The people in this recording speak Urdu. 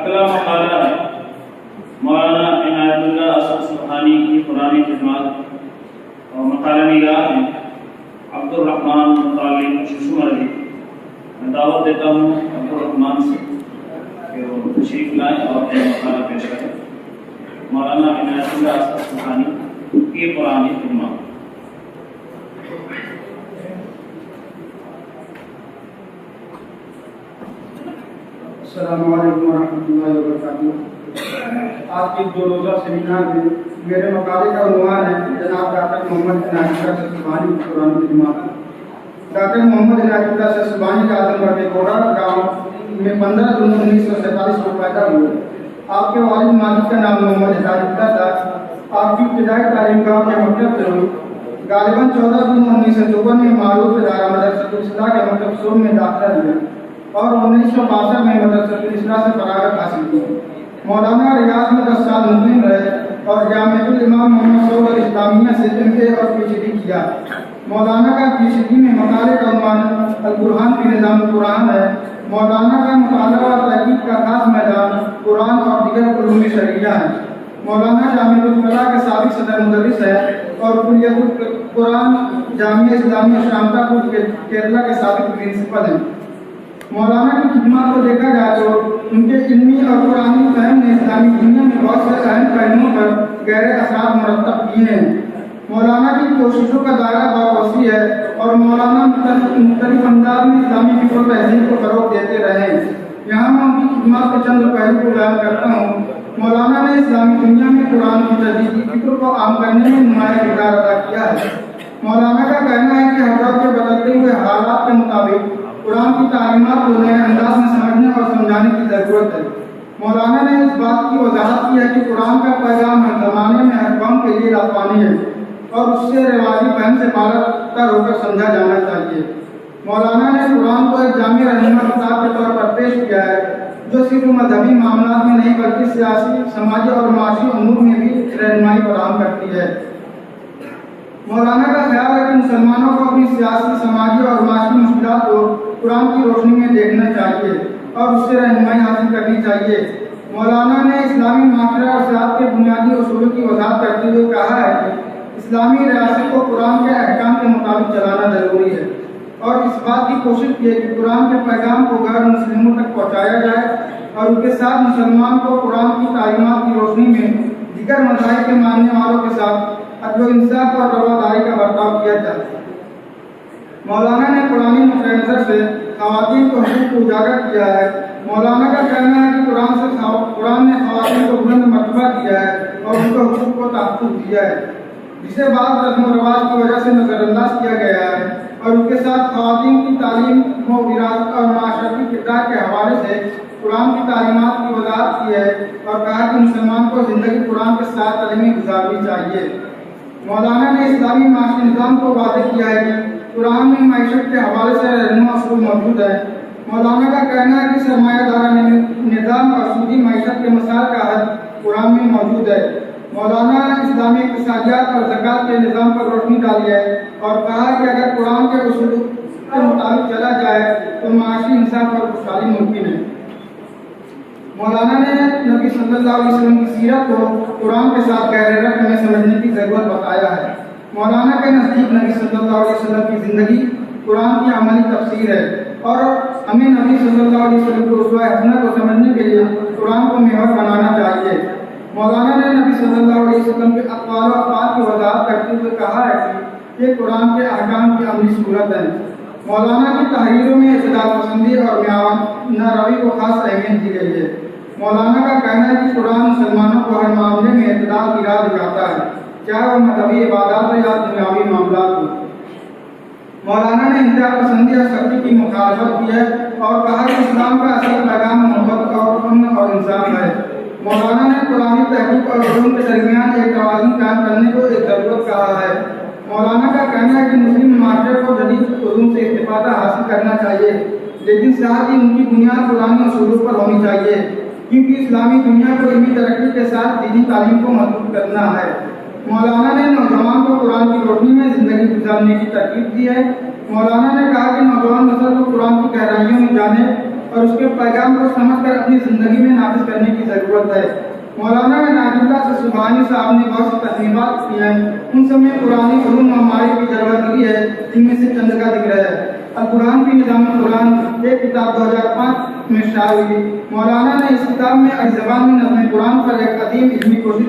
اگلا مقالہ مولانا عنایت اللہ اسد سبحانی کی قرآنی خدمات اور مقالہ نگار ہیں عبدالرحمن متعلق ششمر علی. میں دعوت دیتا ہوں عبدالرحمن سے کہ وہ تشریف لائیں اور مقالہ پیش کریں. مولانا عنایت اللہ اسد سبحانی کی قرآنی خدمات. السلام علیکم ورحمۃ اللہ وبرکاتہ. آج کی 2 روزہ سیمینار میں میرے مقالے کا عنوان ہے جناب ڈاکٹر محمد عنایت اللہ اسد سبحانی کی قرآنی خدمات. ڈاکٹر محمد عنایت اللہ اسد سبحانی کا اعظم گڑھ کے کوڑا گاؤں میں 15 جون 1947 کو پیدا ہوئے. آپ کے والد ماجد کا نام محمد عنایت اللہ تھا. آپ کی ابتدائی تعلیم گاؤں کے مکتب سے ہوئی. غالباً 14 جون 1954 میں معروف ادارہ مدرسۃ الاصلاح کے مکتب سوم میں داخلہ لیا اور 1962 میں مدرسۃ الاصلاح سے فراغت حاصل کی. مولانا ریاض میں 10 سال مقیم رہے اور جامعۃ الامام محمد سعود الاسلامیہ سے MA اور PhD کیا. مولانا کا PhD میں مقالے کا عنوان القرآن فی نظام القرآن ہے. مولانا کا مطالعہ اور تحقیق کا خاص میدان قرآن اور دیگر علوم شرعیہ ہے. مولانا جامعۃ الفلاح کے سابق صدر مدرس ہے اور کلیۃ القرآن جامعہ اسلامیہ شامتا پور کیرلا کے سابق پرنسپل ہیں. مولانا کی خدمات کو دیکھا جائے تو ان کے علمی اور قرآنی فہم نے اسلامی دنیا میں بہت سے اہم پہلوؤں پر گہرے اثرات مرتب کیے ہیں. مولانا کی کوششوں کا دائرہ بہت وسیع ہے اور مولانا مختلف انداز میں اسلامی فکر و تہذیب کو فروغ دیتے رہے. یہاں میں ان کی خدمات کے چند پہلو کو بیان کرتا ہوں. مولانا نے اسلامی دنیا میں قرآن کی تجدیدی فکر کو عام کرنے میں نمایاں کردار ادا کیا ہے. مولانا کا کہنا ہے کہ ہر دور کے بدلتے ہوئے حالات کے مطابق قرآن کی تعلیمات کو نئے انداز میں سمجھنے اور سمجھانے کی ضرورت ہے. مولانا نے اس بات کی وضاحت کی ہے کہ قرآن کا پیغام ہر زمانے میں ہر قوم کے لیے لازوانی ہے اور اس سے رواجی فہم سے بالا تر ہو کر سمجھا جانا چاہیے. مولانا نے قرآن کو ایک جامع رہنما کتاب کے طور پر پیش کیا ہے جو صرف مذہبی معاملات میں نہیں بلکہ سیاسی، سماجی اور معاشی امور میں بھی رہنمائی فراہم کرتی ہے. مولانا کا خیال ہے کہ مسلمانوں کو اپنی سیاسی، سماجی اور معاشی مشکلات کو قرآن کی روشنی میں دیکھنا چاہیے اور اس سے رہنمائی حاصل کرنی چاہیے. مولانا نے اسلامی معاشرہ اور سیاست کے بنیادی اصولوں کی وضاحت کرتے ہوئے کہا ہے کہ اسلامی ریاست کو قرآن کے احکام کے مطابق چلانا ضروری ہے اور اس بات کی کوشش کی ہے کہ قرآن کے پیغام کو غیر مسلموں تک پہنچایا جائے اور ان کے ساتھ مسلمان کو قرآن کی تعلیمات کی روشنی میں دیگر مذاہب کے ماننے والوں کے ساتھ عدل و انصاف اور رواداری کا برتاؤ کیا جائے. مولانا نے قرآنی نقطۂ نظر سے خواتین کو حقوق کو اجاگر کیا ہے. مولانا کا کہنا ہے کہ قرآن نے خواتین کو بلند مرتبہ دیا ہے اور ان کو حقوق کو تحفظ دیا ہے جسے بعض رسم و رواج کی وجہ سے نظر انداز کیا گیا ہے اور ان کے ساتھ خواتین کی تعلیم و وراثت اور معاشرتی کردار کے حوالے سے قرآن کی تعلیمات کی وضاحت کی ہے اور کہا کہ مسلمان کو زندگی قرآن کے ساتھ تعلیمی گزارنی چاہیے. مولانا نے اسلامی معاشی نظام کو واضح کیا ہے کہ قرآن میں معیشت کے حوالے سے رہنما اصول موجود ہے. مولانا کا کہنا ہے کہ سرمایہ دارانہ نظام اور سودی معیشت کے مسائل کا حل قرآن میں موجود ہے. مولانا نے اسلامی اقتصادیات اور زکوٰۃ کے نظام پر روشنی ڈالی ہے اور کہا کہ اگر قرآن کے اصول کے مطابق چلا جائے تو معاشی انصاف اور خوشحالی ممکن ہے. مولانا نے نبی صلی اللہ علیہ وسلم کی سیرت کو قرآن کے ساتھ گہرے ربط میں سمجھنے کی ضرورت بتایا ہے. مولانا کے نزدیک نبی صلی اللہ علیہ وسلم کی زندگی قرآن کی عملی تفسیر ہے اور ہمیں نبی صلی اللہ علیہ وسلم کو اسوہ حسنہ کو سمجھنے کے لیے قرآن کو محور بنانا چاہیے. مولانا نے نبی صلی اللہ علیہ وسلم کے اقوال و افعال کی وضاحت کرتے ہوئے کہا ہے کہ یہ قرآن کے احکام کی عملی صورت ہے. مولانا کی تحریروں میں اعتدال پسندی اور معاونہ روی کو خاص اہمیت دی گئی ہے. مولانا کا کہنا ہے کہ قرآن مسلمانوں کو ہر معاملے میں اعتدال کی راہ دکھاتا ہے چاہے وہ مذہبی عبادات ہو یا دنیاوی معاملات ہو. مولانا نے انتہا پسندی اور سختی کی مخالفت کی ہے اور کہا کہ اسلام کا اصل پیغام محبت اور امن اور انصاف ہے. مولانا نے قرآنی تحقیق اور علوم کے درمیان ایک توازن قائم کرنے کو ایک ضرورت کہا ہے. مولانا کا کہنا ہے کہ مسلم معاشرے کو جدید علوم سے استفادہ حاصل کرنا چاہیے لیکن ساتھ ہی ان کی بنیاد قرآنی اصولوں پر ہونی چاہیے کیونکہ اسلامی دنیا کو علمی ترقی کے ساتھ دینی تعلیم کو مضبوط کرنا ہے. مولانا نے نوجوان کو قرآن کی روشنی میں زندگی گزارنے کی ترغیب دی ہے. مولانا نے کہا کہ نوجوان نسل کو قرآن کی گہرائیوں میں جانے اور اس کے پیغام کو سمجھ کر اپنی زندگی میں نافذ کرنے کی ضرورت ہے۔ مولانا عنایت اللہ سبحانی صاحب نے بہت سی تصنیفات کی ہیں، ان سب میں قرآنی علوم و معارف کی جلوہ ہے، جن میں سے چند کا ذکر ہے۔ القرآن کی نظام القرآن ایک کتاب 2005 میں شائع ہوئی۔ مولانا نے اس کتاب میں عربی زبان میں نظم قرآن پر ایک قدیم علمی کوشش